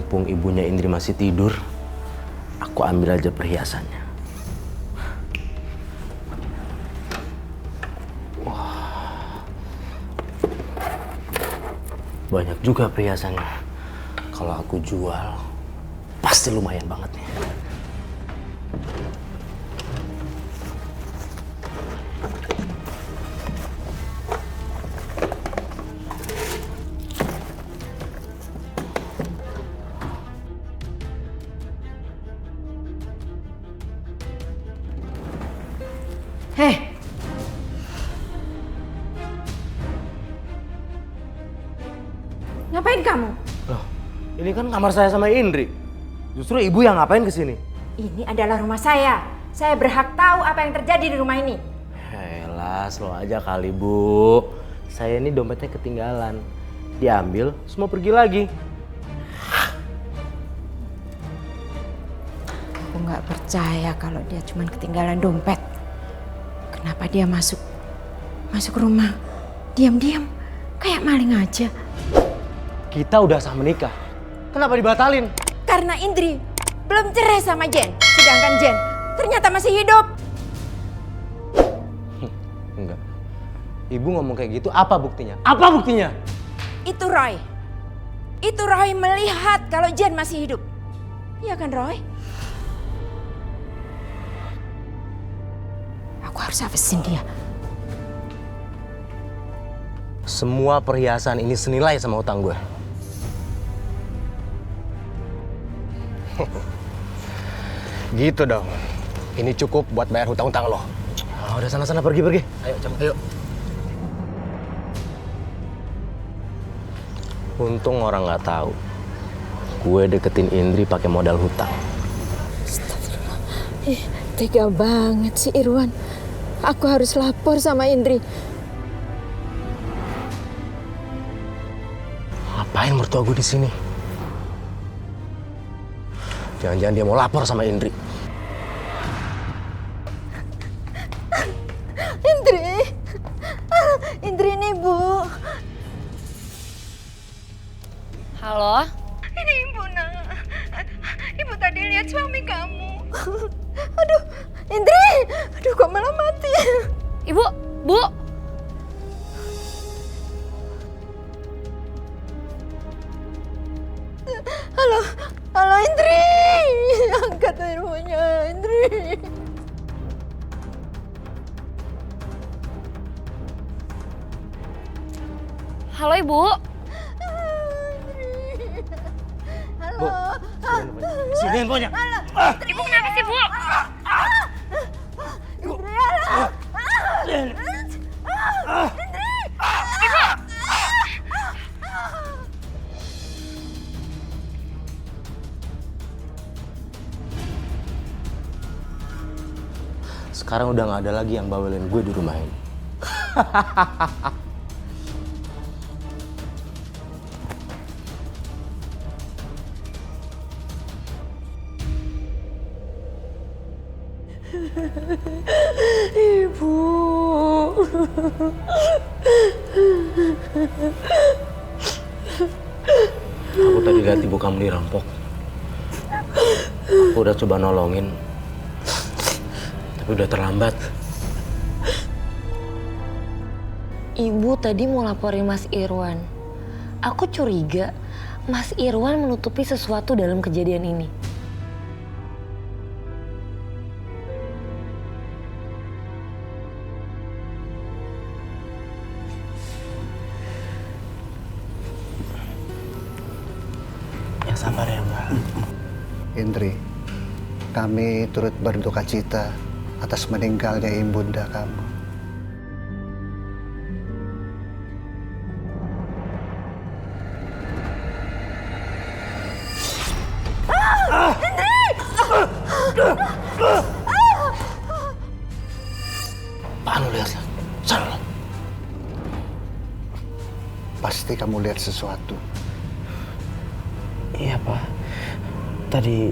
Mumpung ibunya Indri masih tidur, aku ambil aja perhiasannya. Wah, banyak juga perhiasannya. Kalau aku jual, pasti lumayan banget nih. Heh. Ngapain kamu? Loh, ini kan kamar saya sama Indri. Justru ibu yang ngapain kesini? Ini adalah rumah saya. Saya berhak tahu apa yang terjadi di rumah ini. Helah, slow aja kali Bu. Saya ini dompetnya ketinggalan. Diambil, semua pergi lagi. Aku nggak percaya kalau dia cuma ketinggalan dompet. Kenapa dia masuk rumah diam-diam kayak maling aja? Kita udah sah menikah. Kenapa dibatalin? Karena Indri belum cerai sama Jen, sedangkan Jen ternyata masih hidup. Enggak. Ibu ngomong kayak gitu, apa buktinya? Apa buktinya? Itu Roy. Itu Roy melihat kalau Jen masih hidup. Iya kan Roy? Aku harus habisin dia. Semua perhiasan ini senilai sama utang gue. Gitu dong. Ini cukup buat bayar hutang-hutang lo. Oh, udah sana-sana pergi. Ayo, cepet ayo. Untung orang nggak tahu. Gue deketin Indri pakai modal hutang. Astagfirullah. Tega banget sih Irwan. Aku harus lapor sama Indri. Ngapain mertua gue di sini? Jangan-jangan dia mau lapor sama Indri. Indri nih Bu. Halo? Ini Ibu nak. Ibu tadi lihat suami kamu. Aduh, Indri. Aduh, kok malah mati. Ibu, Bu. Halo Indri. Angkat teleponnya, Indri. Halo Ibu. Halo. Bu, sini handphonenya. Ibu kenapa sih Bu? Indri, halo. Sekarang udah nggak ada lagi yang bawelin gue di rumah ini. Ibu. Aku tadi lihat ibu kamu dirampok. Aku udah coba nolongin, tapi udah terlambat. Ibu tadi mau laporin Mas Irwan. Aku curiga Mas Irwan menutupi sesuatu dalam kejadian ini. Ya sabar ya Mbak. Indri, kami turut berduka cita atas meninggalnya ibunda kamu. Apaan lu lihat? Sana lo. Pasti kamu lihat sesuatu. Iya Pak, tadi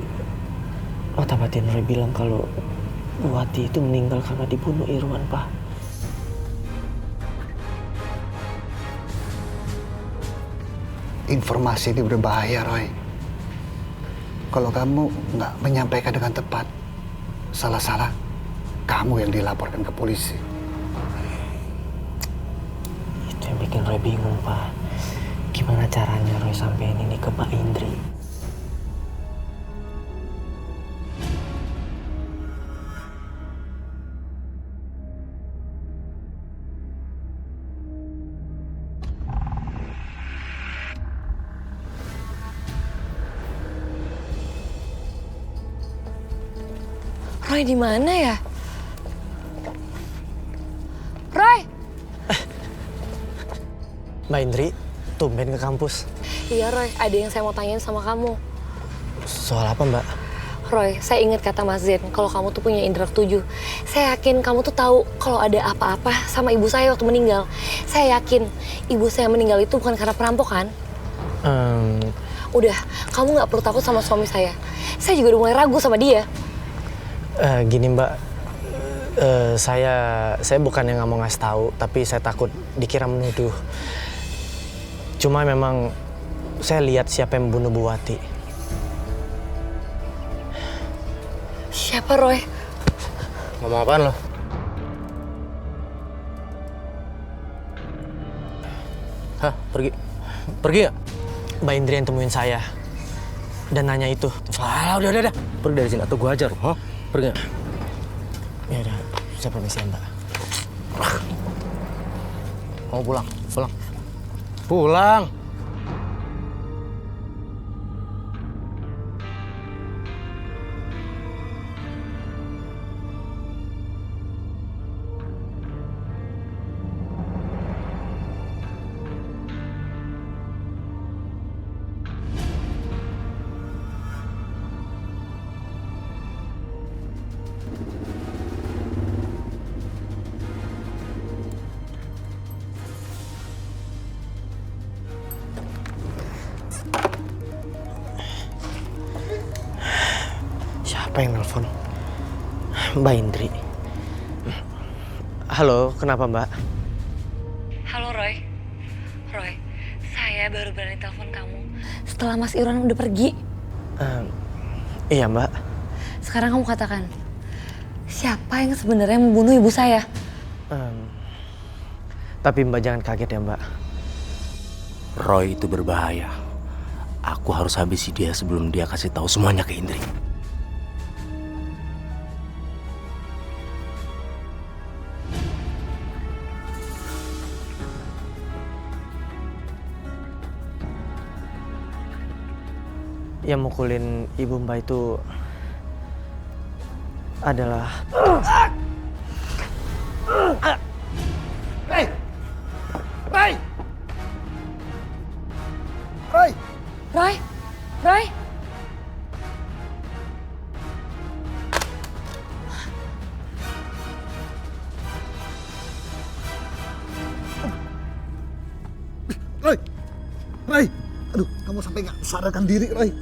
mata batin Roy bilang kalau Bu Wati itu meninggal karena dibunuh Irwan Pak. Informasi ini berbahaya, Roy. Kalau kamu nggak menyampaikan dengan tepat, salah-salah kamu yang dilaporkan ke polisi. Itu yang bikin Roy bingung, Pak. Gimana caranya Roy sampein ini ke Pak Indri? Roy di mana ya? Roy! Mbak Indri, tumben ke kampus. Iya Roy, ada yang saya mau tanyain sama kamu. Soal apa, Mbak? Roy, saya ingat kata Mas Zen kalau kamu tuh punya indera ketujuh. Saya yakin kamu tuh tahu kalau ada apa-apa sama ibu saya waktu meninggal. Saya yakin ibu saya meninggal itu bukan karena perampokan. Udah, kamu nggak perlu takut sama suami saya. Saya juga udah mulai ragu sama dia. Gini Mbak, saya bukan yang nggak mau ngasih tahu, tapi saya takut dikira menuduh. Cuma memang saya lihat siapa yang membunuh Bu Wati. Siapa Roy? Ngomong apaan lo? Hah, pergi? Pergi ya? Mbak Indri yang temuin saya dan nanya itu. Alah, udah. Pergi dari sini atau gua ajar. Hah? Pergi nggak? Ya udah, saya permisi ya, Mbak. Mau pulang? Pulang. Siapa yang nelfon? Mbak Indri. Halo, kenapa Mbak? Halo Roy. Roy, saya baru berani telepon kamu setelah Mas Irwan udah pergi. Iya Mbak. Sekarang kamu katakan, siapa yang sebenarnya membunuh ibu saya? Tapi Mbak jangan kaget ya Mbak. Roy itu berbahaya. Aku harus habisi dia sebelum dia kasih tahu semuanya ke Indri. Yang mukulin ibu Mbak itu adalah... Roy! Roy! Aduh, kamu sampai nggak sadarkan diri, Roy.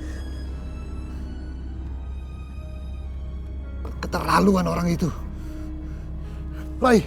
Keterlaluan orang itu. Roy!